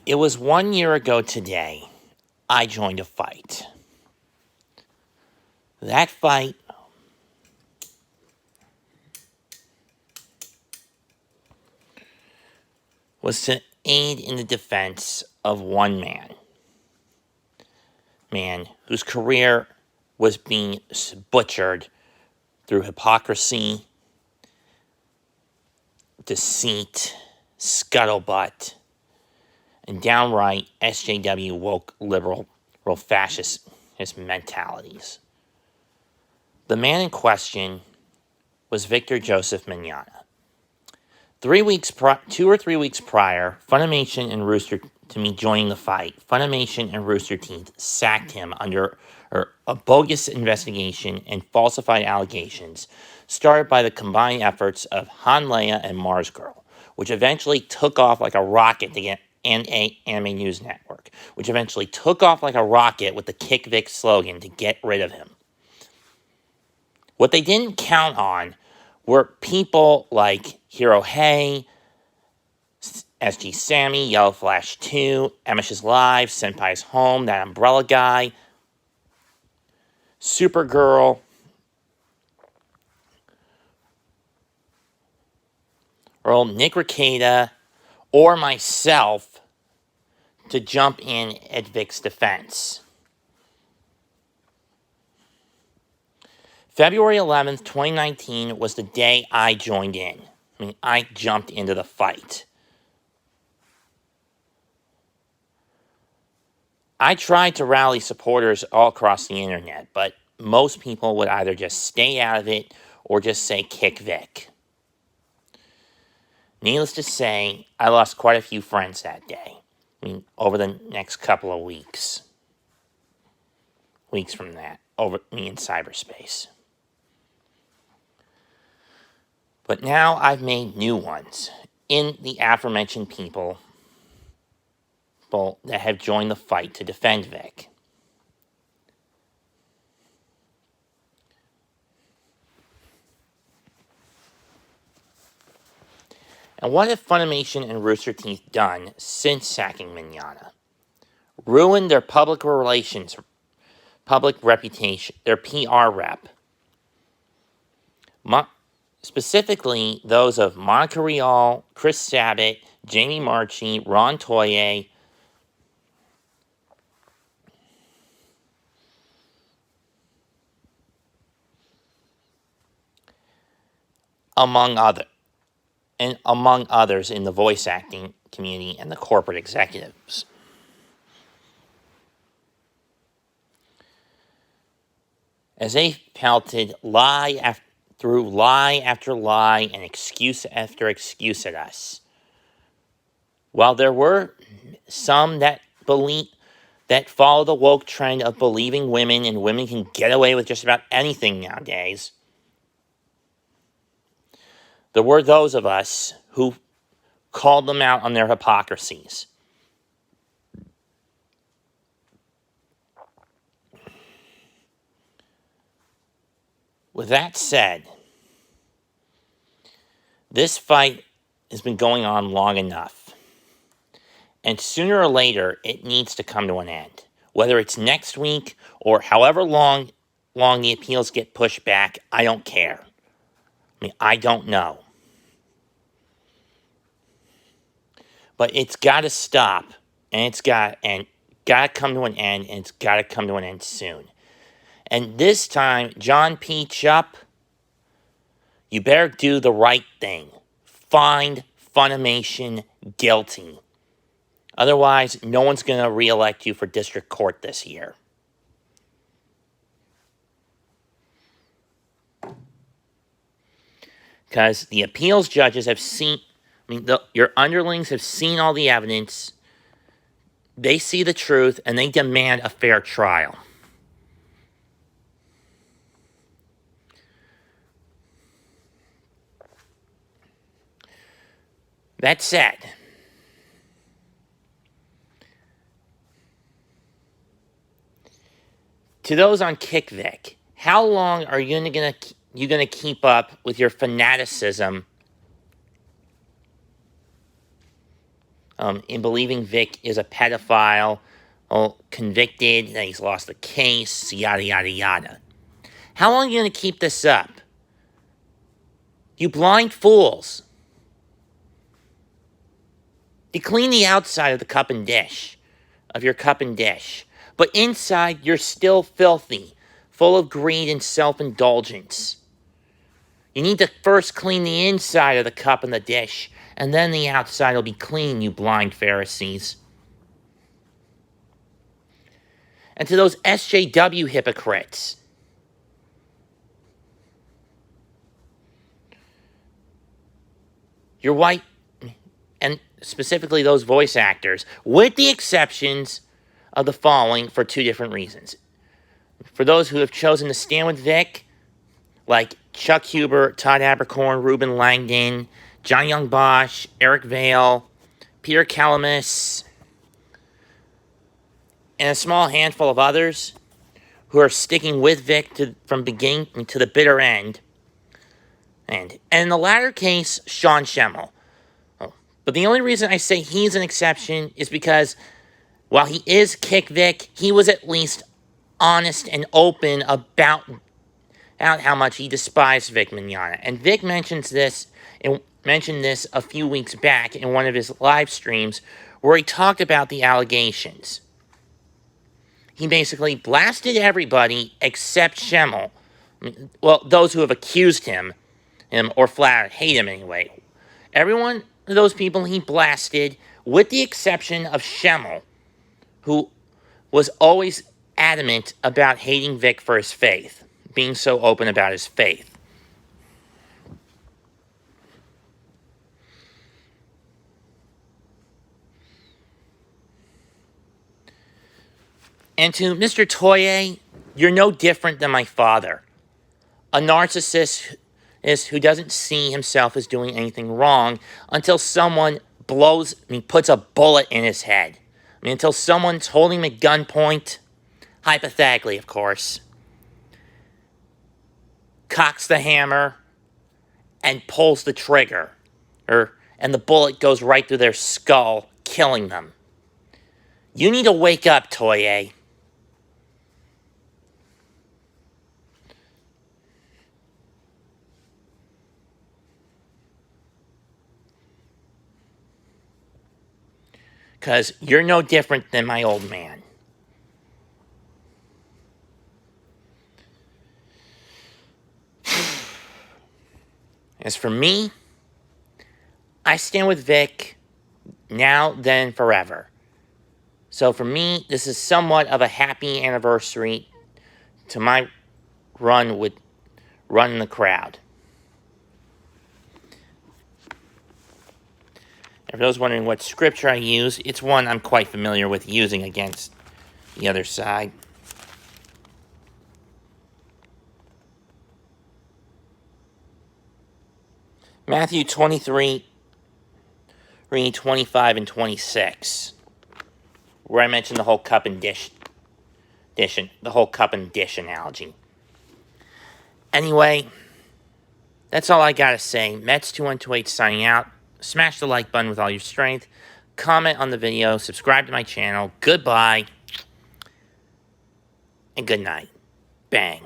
It was 1 year ago today I joined a fight. That fight was to aid in the defense of one man whose career was being butchered through hypocrisy, deceit, scuttlebutt, and downright SJW woke liberal fascist mentalities. The man in question was Victor Joseph Mignogna. 2 or 3 weeks prior, Funimation and Rooster, to me joining the fight, Funimation and Rooster Teeth sacked him under a bogus investigation and falsified allegations started by the combined efforts of Hanleia and Mars Girl, which eventually took off like a rocket to get Anime News Network, which eventually took off like a rocket with the Kick Vic slogan to get rid of him. What they didn't count on were people like Hiro Hay, SG Sammy, Yellow Flash 2, Emish's Live, Senpai's Home, That Umbrella Guy, Supergirl, or Nick Rekieta, or myself to jump in at Vic's defense. February 11th, 2019 was the day I joined in. I jumped into the fight. I tried to rally supporters all across the internet, but most people would either just stay out of it or just say kick Vic. Needless to say, I lost quite a few friends that day. Over the next couple of weeks. Weeks from that, over me in cyberspace. But now I've made new ones in the aforementioned people that have joined the fight to defend Vic. And what have Funimation and Rooster Teeth done since sacking Mignogna? Ruined their public relations, public reputation, their PR rep. Specifically, those of Monica Rial, Chris Sabat, Jamie Marchi, Ron Toye, among others in the voice acting community and the corporate executives. As they pelted lie after lie and excuse after excuse at us. While there were some that follow the woke trend of believing women and women can get away with just about anything nowadays, there were those of us who called them out on their hypocrisies. With that said, this fight has been going on long enough. And sooner or later, it needs to come to an end. Whether it's next week or however long the appeals get pushed back, I don't care. I don't know. But it's got to stop, and it's got to come to an end, and it's got to come to an end soon. And this time, John P. Chupp, you better do the right thing. Find Funimation guilty. Otherwise, no one's going to re-elect you for district court this year. Because the appeals judges have seen, your underlings have seen all the evidence. They see the truth, and they demand a fair trial. That said, to those on Kick Vic, how long are you going to keep up with your fanaticism in believing Vic is a pedophile, convicted, that he's lost the case, yada, yada, yada. How long are you going to keep this up? You blind fools. You clean the outside of the cup and dish, of your cup and dish. But inside, you're still filthy, full of greed and self-indulgence. You need to first clean the inside of the cup and the dish, and then the outside will be clean, you blind Pharisees. And to those SJW hypocrites, you're white, and specifically those voice actors, with the exceptions of the following for two different reasons. For those who have chosen to stand with Vic, like Chuck Huber, Todd Abercorn, Ruben Langdon, John Young Bosch, Eric Vale, Peter Calamus, and a small handful of others who are sticking with Vic from beginning to the bitter end. And in the latter case, Sean Schemmel. But the only reason I say he's an exception is because while he is Kick Vic, he was at least honest and open about how much he despised Vic Mignogna. And Vic mentioned this a few weeks back in one of his live streams where he talked about the allegations. He basically blasted everybody except Schemmel. Well, those who have accused him or flat out hate him anyway. Everyone, those people he blasted, with the exception of Schemmel, who was always adamant about hating Vic for his faith, being so open about his faith. And to Mr. Toye, you're no different than my father. A narcissist who doesn't see himself as doing anything wrong until someone puts a bullet in his head. Until someone's holding him at gunpoint, hypothetically, of course, cocks the hammer and pulls the trigger, and the bullet goes right through their skull, killing them. You need to wake up, Toye. Because you're no different than my old man. As for me, I stand with Vic now, then, forever. So for me, this is somewhat of a happy anniversary to my run in the crowd. And for those wondering what scripture I use, it's one I'm quite familiar with using against the other side. Matthew 23, 25 and 26, where I mentioned the whole cup and dish analogy. Anyway, that's all I gotta say. Mets2128 signing out. Smash the like button with all your strength. Comment on the video. Subscribe to my channel. Goodbye. And good night. Bang.